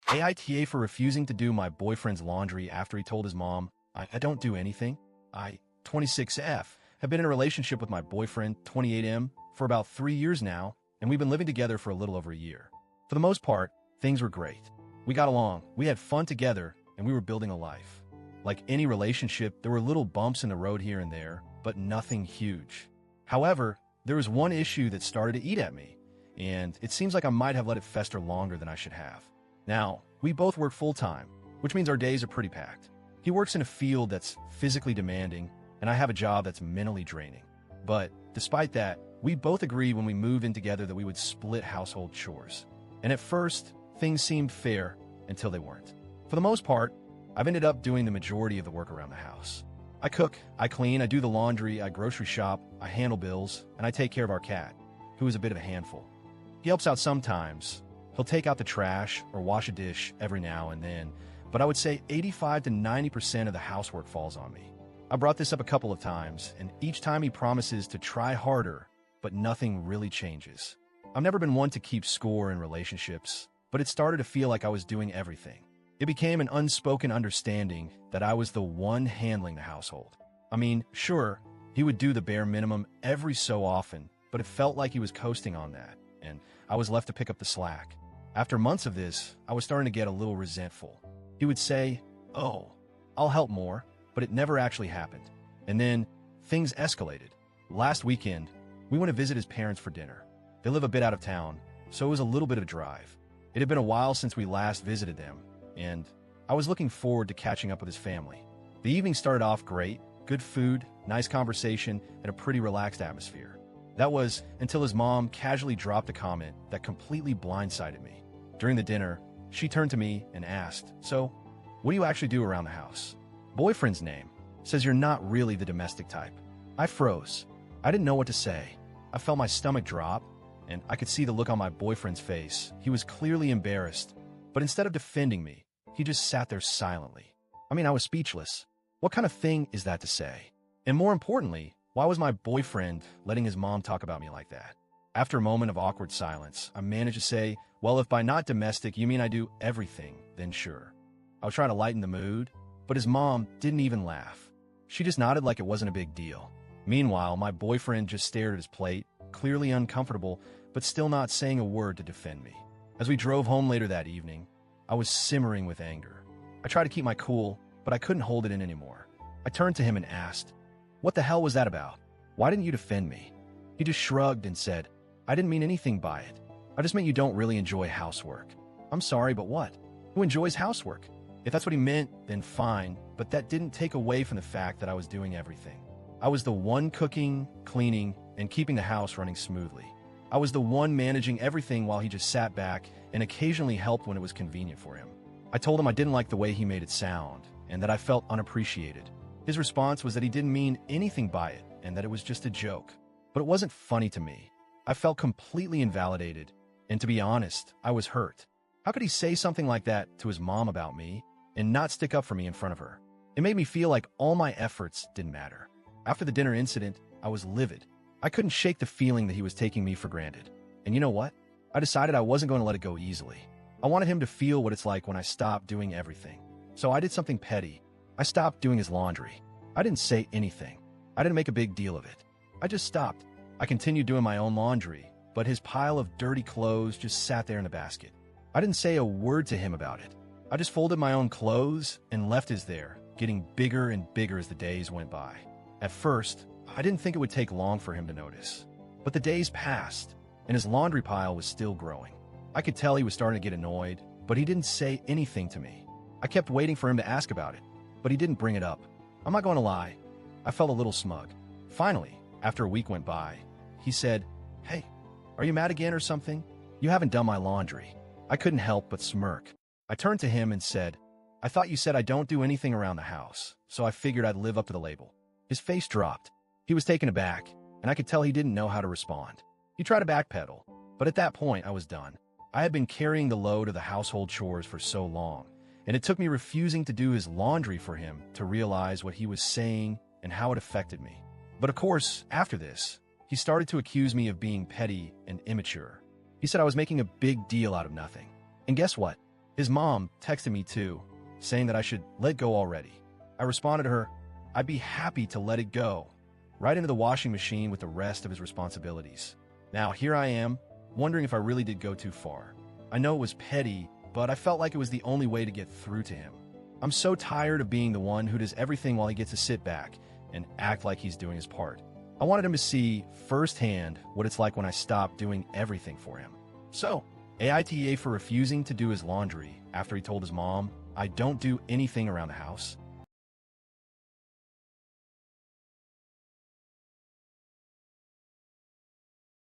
AITA for refusing to do my boyfriend's laundry after he told his mom, I don't do anything. 26F, have been in a relationship with my boyfriend, 28M, for about 3 years now, and we've been living together for a little over a year. For the most part, things were great. We got along, we had fun together, and we were building a life. Like any relationship, there were little bumps in the road here and there, but nothing huge. However, there was one issue that started to eat at me, and it seems like I might have let it fester longer than I should have. Now, we both work full-time, which means our days are pretty packed. He works in a field that's physically demanding, and I have a job that's mentally draining. But despite that, we both agreed when we moved in together that we would split household chores. And at first, things seemed fair until they weren't. For the most part, I've ended up doing the majority of the work around the house. I cook, I clean, I do the laundry, I grocery shop, I handle bills, and I take care of our cat, who is a bit of a handful. He helps out sometimes. He'll take out the trash or wash a dish every now and then, but I would say 85 to 90% of the housework falls on me. I brought this up a couple of times, and each time he promises to try harder, but nothing really changes. I've never been one to keep score in relationships, but it started to feel like I was doing everything. It became an unspoken understanding that I was the one handling the household. I mean, sure, he would do the bare minimum every so often, but it felt like he was coasting on that, and I was left to pick up the slack. After months of this, I was starting to get a little resentful. He would say, "Oh, I'll help more," but it never actually happened. And then things escalated. Last weekend, we went to visit his parents for dinner. They live a bit out of town, so it was a little bit of a drive. It had been a while since we last visited them, and I was looking forward to catching up with his family. The evening started off great, good food, nice conversation, and a pretty relaxed atmosphere. That was until his mom casually dropped a comment that completely blindsided me. During the dinner, she turned to me and asked, "So, what do you actually do around the house?" Boyfriend's name says you're not really the domestic type. I froze. I didn't know what to say. I felt my stomach drop, and I could see the look on my boyfriend's face. He was clearly embarrassed, but instead of defending me, he just sat there silently. I mean, I was speechless. What kind of thing is that to say? And more importantly, why was my boyfriend letting his mom talk about me like that? After a moment of awkward silence, I managed to say, "Well, if by not domestic you mean I do everything, then sure." I was trying to lighten the mood, but his mom didn't even laugh. She just nodded like it wasn't a big deal. Meanwhile, my boyfriend just stared at his plate, clearly uncomfortable, but still not saying a word to defend me. As we drove home later that evening, I was simmering with anger. I tried to keep my cool, but I couldn't hold it in anymore. I turned to him and asked, "What the hell was that about? Why didn't you defend me?" He just shrugged and said, "I didn't mean anything by it. I just meant you don't really enjoy housework." I'm sorry, but what? Who enjoys housework? If that's what he meant, then fine, but that didn't take away from the fact that I was doing everything. I was the one cooking, cleaning, and keeping the house running smoothly. I was the one managing everything while he just sat back and occasionally helped when it was convenient for him. I told him I didn't like the way he made it sound and that I felt unappreciated. His response was that he didn't mean anything by it and that it was just a joke. But it wasn't funny to me. I felt completely invalidated, and to be honest, I was hurt. How could he say something like that to his mom about me and not stick up for me in front of her? It made me feel like all my efforts didn't matter. After the dinner incident, I was livid. I couldn't shake the feeling that he was taking me for granted. And you know what? I decided I wasn't going to let it go easily. I wanted him to feel what it's like when I stopped doing everything. So I did something petty. I stopped doing his laundry. I didn't say anything. I didn't make a big deal of it. I just stopped. I continued doing my own laundry, but his pile of dirty clothes just sat there in the basket. I didn't say a word to him about it. I just folded my own clothes and left his there, getting bigger and bigger as the days went by. At first, I didn't think it would take long for him to notice. But the days passed, and his laundry pile was still growing. I could tell he was starting to get annoyed, but he didn't say anything to me. I kept waiting for him to ask about it, but he didn't bring it up. I'm not going to lie, I felt a little smug. Finally, after a week went by, he said, "Hey, are you mad again or something? You haven't done my laundry." I couldn't help but smirk. I turned to him and said, "I thought you said I don't do anything around the house, so I figured I'd live up to the label." His face dropped. He was taken aback, and I could tell he didn't know how to respond. He tried to backpedal, but at that point I was done. I had been carrying the load of the household chores for so long, and it took me refusing to do his laundry for him to realize what he was saying and how it affected me. But of course, after this, he started to accuse me of being petty and immature. He said I was making a big deal out of nothing. And guess what? His mom texted me too, saying that I should let go already. I responded to her, I'd be happy to let it go, right into the washing machine with the rest of his responsibilities. Now here I am, wondering if I really did go too far. I know it was petty, but I felt like it was the only way to get through to him. I'm so tired of being the one who does everything while he gets to sit back and act like he's doing his part. I wanted him to see firsthand what it's like when I stop doing everything for him. So, AITA for refusing to do his laundry after he told his mom, I don't do anything around the house.